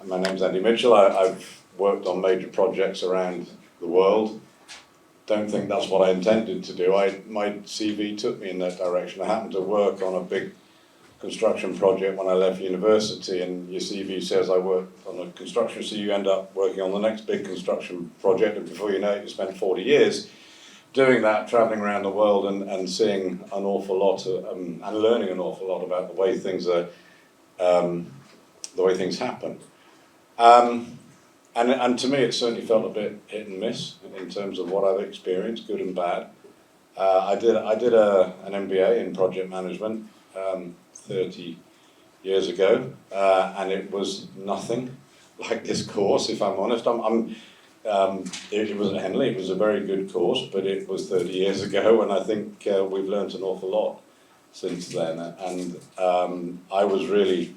My name's Andy Mitchell. I've worked on major projects around the world. Don't think that's what I intended to do. My CV took me in that direction. I happened to work on a big construction project when I left university, and your CV says I worked on a construction, so you end up working on the next big construction project, and before you know it, you spend 40 years doing that, traveling around the world and seeing an awful lot and learning an awful lot about the way things are, the way things happen. And to me, it certainly felt a bit hit and miss in terms of what I've experienced, good and bad. I did an MBA in project management 30 years ago, and it was nothing like this course, if I'm honest. It was at Henley. It was a very good course, but it was 30 years ago, and I think we've learned an awful lot since then. And I was really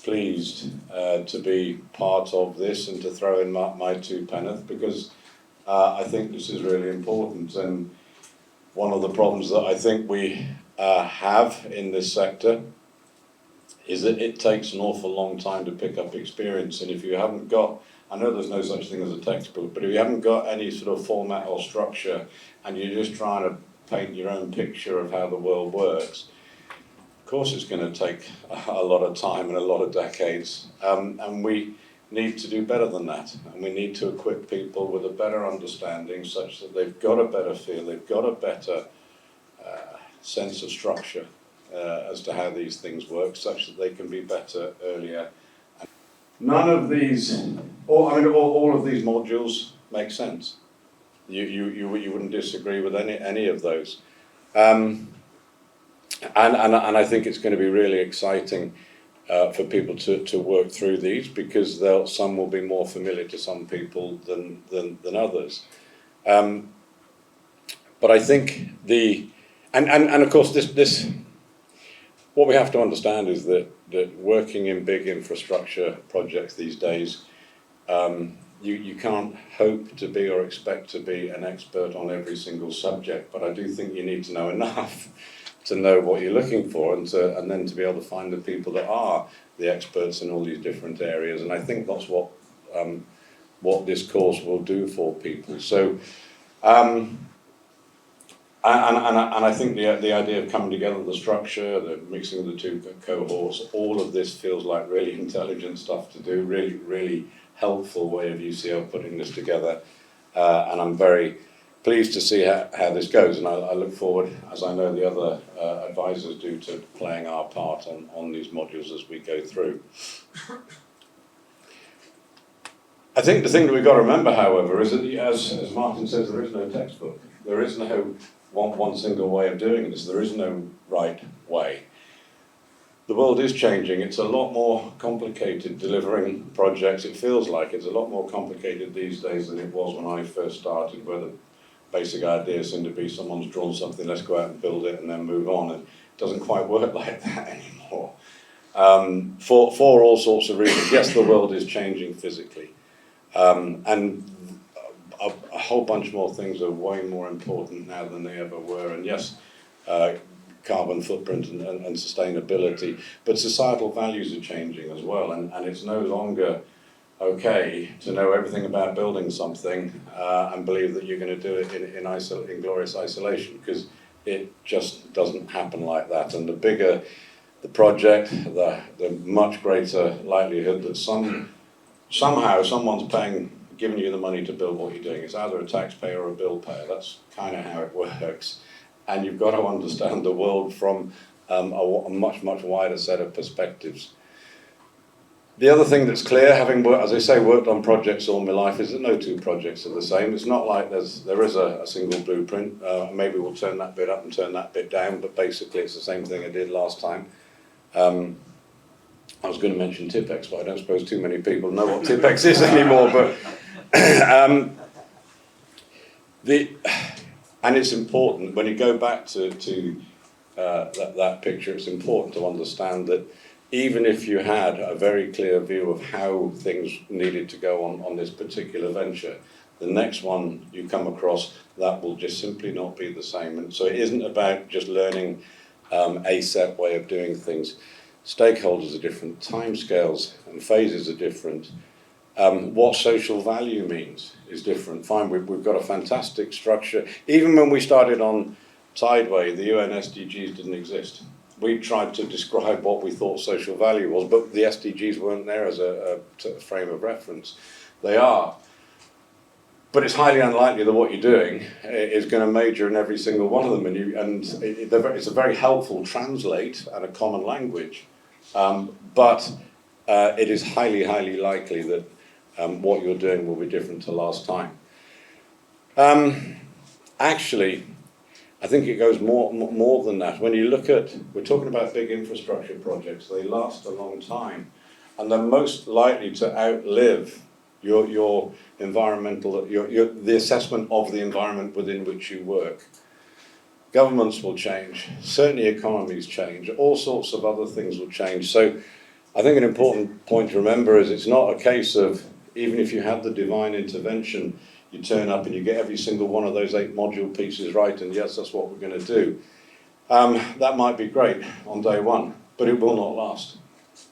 pleased to be part of this and to throw in my two penneth, because I think this is really important. And one of the problems that I think we have in this sector is that it takes an awful long time to pick up experience. And if you haven't got, I know there's no such thing as a textbook, but if you haven't got any sort of format or structure and you're just trying to paint your own picture of how the world works, of course it's going to take a lot of time and a lot of decades, and we need to do better than that, and we need to equip people with a better understanding such that they've got a better feel, they've got a better sense of structure as to how these things work, such that they can be better earlier. None of these, all of these modules make sense. You wouldn't disagree with any of those. And I think it's going to be really exciting for people to work through these, because some will be more familiar to some people than others. But I think and of course this what we have to understand is that working in big infrastructure projects these days, you can't hope to be or expect to be an expert on every single subject, but I do think you need to know enough to know what you're looking for, and then to be able to find the people that are the experts in all these different areas. And I think that's what this course will do for people. So, and I think the idea of coming together, the structure, the mixing of the two cohorts, all of this feels like really intelligent stuff to do, really helpful way of UCL putting this together. And I'm very pleased to see how this goes, and I look forward, as I know the other advisors do, to playing our part on these modules as we go through. I think the thing that we've got to remember, however, is that, as Martin says, there is no textbook. There is no one single way of doing this. There is no right way. The world is changing. It's a lot more complicated delivering projects. It feels like it's a lot more complicated these days than it was when I first started, where the basic idea seemed to be someone's drawn something, let's go out and build it and then move on. It doesn't quite work like that anymore. For all sorts of reasons. Yes, the world is changing physically. And a whole bunch more things are way more important now than they ever were. And yes, carbon footprint and sustainability, but societal values are changing as well. And it's no longer okay to know everything about building something and believe that you're going to do it in glorious isolation, because it just doesn't happen like that. And the bigger the project, the much greater likelihood that somehow someone's giving you the money to build what you're doing. It's either a taxpayer or a bill payer. That's kind of how it works. And you've got to understand the world from a much wider set of perspectives. The other thing that's clear, having worked, as I say, worked on projects all my life, is that no two projects are the same. It's not like there is a single blueprint. Maybe we'll turn that bit up and turn that bit down, but basically it's the same thing I did last time. I was going to mention Tipex, but I don't suppose too many people know what Tipex is anymore. But and it's important, when you go back to that picture, it's important to understand that even if you had a very clear view of how things needed to go on this particular venture, the next one you come across, that will just simply not be the same. And so it isn't about just learning a set way of doing things. stakeholders are different, timescales and phases are different. What social value means is different. Fine, we've got a fantastic structure. Even when we started on Tideway, the UN SDGs didn't exist. We tried to describe what we thought social value was, but the SDGs weren't there as a frame of reference. They are. But it's highly unlikely that what you're doing is going to major in every single one of them, it's a very helpful translate and a common language, but it is highly, highly likely that what you're doing will be different to last time. Actually, I think it goes more than that. When you look at, we're talking about big infrastructure projects, they last a long time, and they're most likely to outlive your environmental, the assessment of the environment within which you work. Governments will change, certainly economies change, all sorts of other things will change. So I think an important point to remember is it's not a case of, even if you have the divine intervention, you turn up and you get every single one of those 8 module pieces right, and yes, that's what we're going to do. That might be great on day one, but it will not last.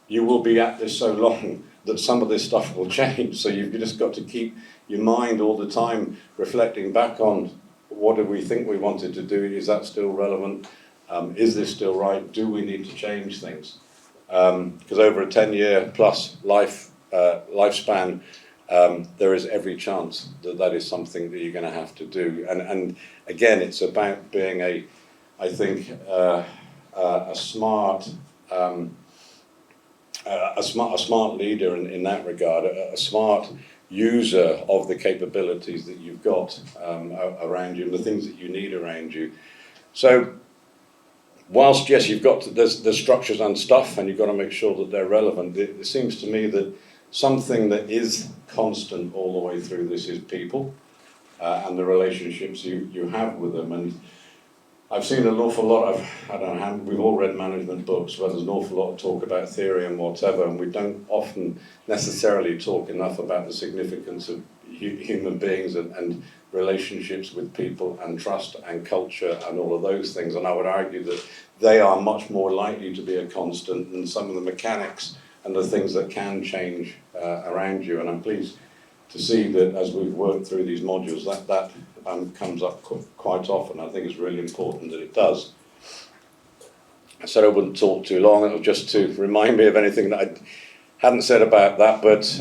You will be at this so long that some of this stuff will change. So you've just got to keep your mind all the time reflecting back on, what do we think we wanted to do? Is that still relevant? Is this still right? Do we need to change things? Because over a 10-year plus lifespan, there is every chance that that is something that you're going to have to do. And again, it's about being I think, a smart leader in that regard, a smart user of the capabilities that you've got around you, and the things that you need around you. So, whilst yes, you've got there's structures and stuff, and you've got to make sure that they're relevant. It seems to me that something that is constant all the way through this is people and the relationships you have with them. And I've seen an awful lot of, I don't know, we've all read management books where there's an awful lot of talk about theory and whatever, and we don't often necessarily talk enough about the significance of human beings and relationships with people and trust and culture and all of those things. And I would argue that they are much more likely to be a constant than some of the mechanics and the things that can change around you. And I'm pleased to see that as we've worked through these modules, that comes up quite often. I think it's really important that it does. I said I wouldn't talk too long. It was just to remind me of anything that I hadn't said about that. But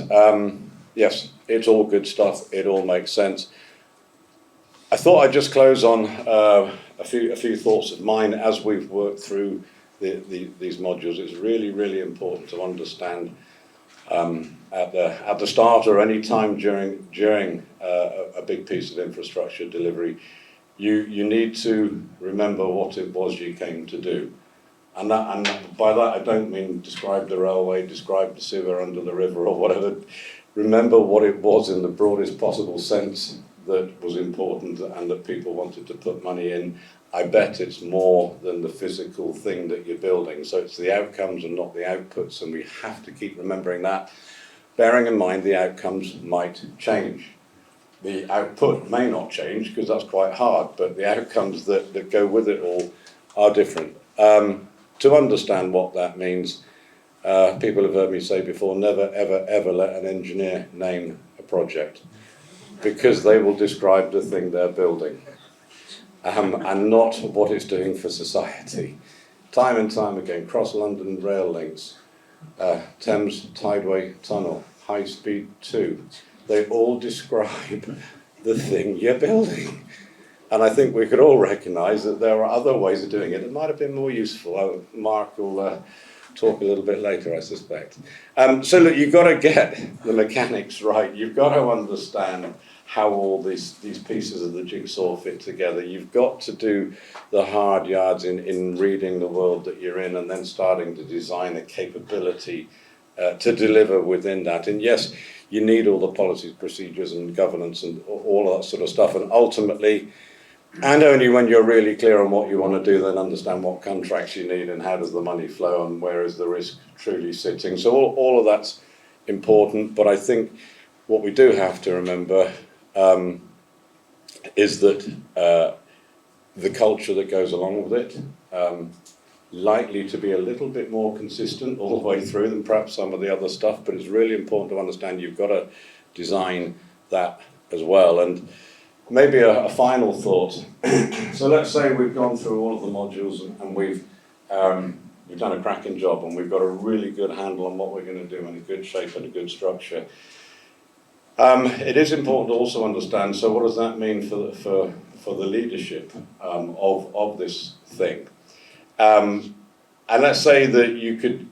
yes, it's all good stuff. It all makes sense. I thought I'd just close on a few thoughts of mine as we've worked through these modules. It's really, really important to understand at the start or any time during a big piece of infrastructure delivery, you need to remember what it was you came to do. And by that I don't mean describe the railway, describe the sewer under the river or whatever. Remember what it was in the broadest possible sense that was important and that people wanted to put money in. I bet it's more than the physical thing that you're building. So it's the outcomes and not the outputs, and we have to keep remembering that, bearing in mind the outcomes might change. The output may not change because that's quite hard, but the outcomes that go with it all are different. To understand what that means, people have heard me say before, never, ever, ever let an engineer name a project, because they will describe the thing they're building. And not what it's doing for society. Time and time again, cross-London rail links, Thames Tideway tunnel, high speed 2, they all describe the thing you're building. And I think we could all recognise that there are other ways of doing it that might have been more useful. Mark will talk a little bit later, I suspect. So look, you've got to get the mechanics right. You've got to understand how all these pieces of the jigsaw fit together. You've got to do the hard yards in reading the world that you're in and then starting to design a capability to deliver within that. And yes, you need all the policies, procedures and governance and all that sort of stuff. And ultimately, and only when you're really clear on what you want to do, then understand what contracts you need and how does the money flow and where is the risk truly sitting. So all of that's important, but I think what we do have to remember is that the culture that goes along with it likely to be a little bit more consistent all the way through than perhaps some of the other stuff, but it's really important to understand you've got to design that as well. And maybe a final thought. So let's say we've gone through all of the modules and we've done a cracking job and we've got a really good handle on what we're going to do and a good shape and a good structure. It is important to also understand, so what does that mean for the leadership of this thing? And let's say that you could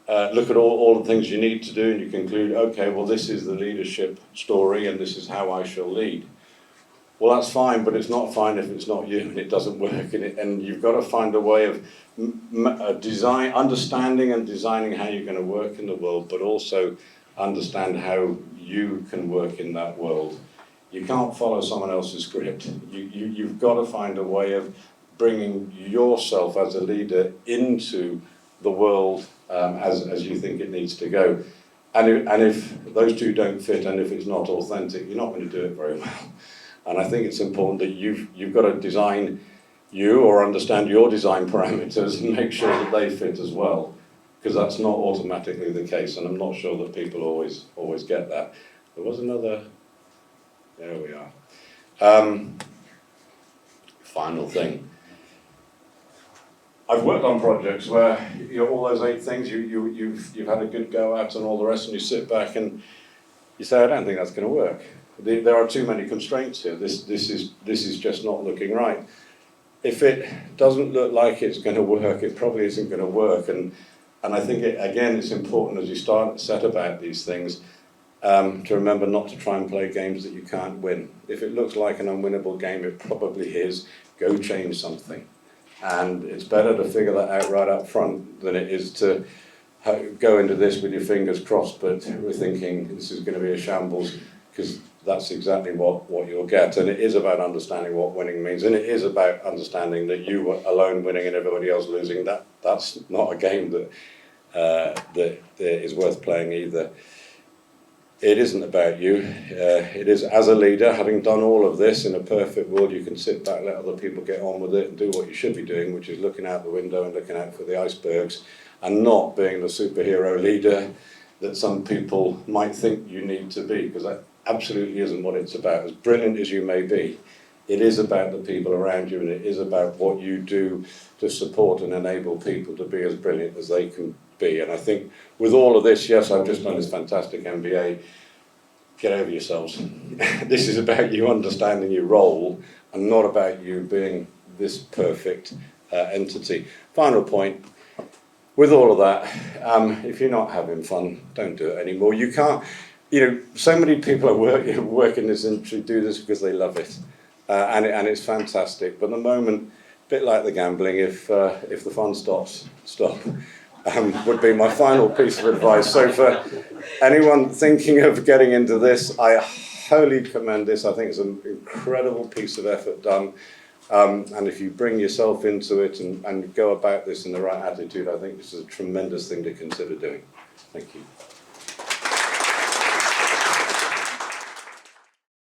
look at all the things you need to do and you conclude, okay, well, this is the leadership story and this is how I shall lead. Well, that's fine, but it's not fine if it's not you and it doesn't work. And you've got to find a way of understanding and designing how you're going to work in the world, but also understand how you can work in that world. You can't follow someone else's script. You've got to find a way of bringing yourself as a leader into the world as you think it needs to go. And if those two don't fit and if it's not authentic, you're not going to do it very well. And I think it's important that you've got to design you or understand your design parameters and make sure that they fit as well, because that's not automatically the case, and I'm not sure that people always get that. There was another, there we are. Final thing. I've worked on projects where all those 8 things you've had a good go at and all the rest, and you sit back and you say, I don't think that's going to work. There are too many constraints here. This is just not looking right. If it doesn't look like it's going to work, it probably isn't going to work. And I think again, it's important as you set about these things to remember not to try and play games that you can't win. If it looks like an unwinnable game, it probably is. Go change something. And it's better to figure that out right up front than it is to go into this with your fingers crossed, but we're thinking this is going to be a shambles, because that's exactly what you'll get. And it is about understanding what winning means, and it is about understanding that you were alone winning and everybody else losing. That's not a game that is worth playing either. It isn't about you. It is, as a leader, having done all of this in a perfect world, you can sit back, let other people get on with it and do what you should be doing, which is looking out the window and looking out for the icebergs, and not being the superhero leader that some people might think you need to be, because that absolutely isn't what it's about. As brilliant as you may be, it is about the people around you, and it is about what you do to support and enable people to be as brilliant as they can be. And I think with all of this, yes, I've just done this fantastic MBA, get over yourselves. This is about you understanding your role and not about you being this perfect entity. Final point, with all of that, if you're not having fun, don't do it anymore. You can't, so many people who work in this industry do this because they love it, and it's fantastic. But the moment, a bit like the gambling, if the fun stops, stop. Would be my final piece of advice. So for anyone thinking of getting into this, I wholly commend this. I think it's an incredible piece of effort done. And if you bring yourself into it and go about this in the right attitude, I think this is a tremendous thing to consider doing. Thank you.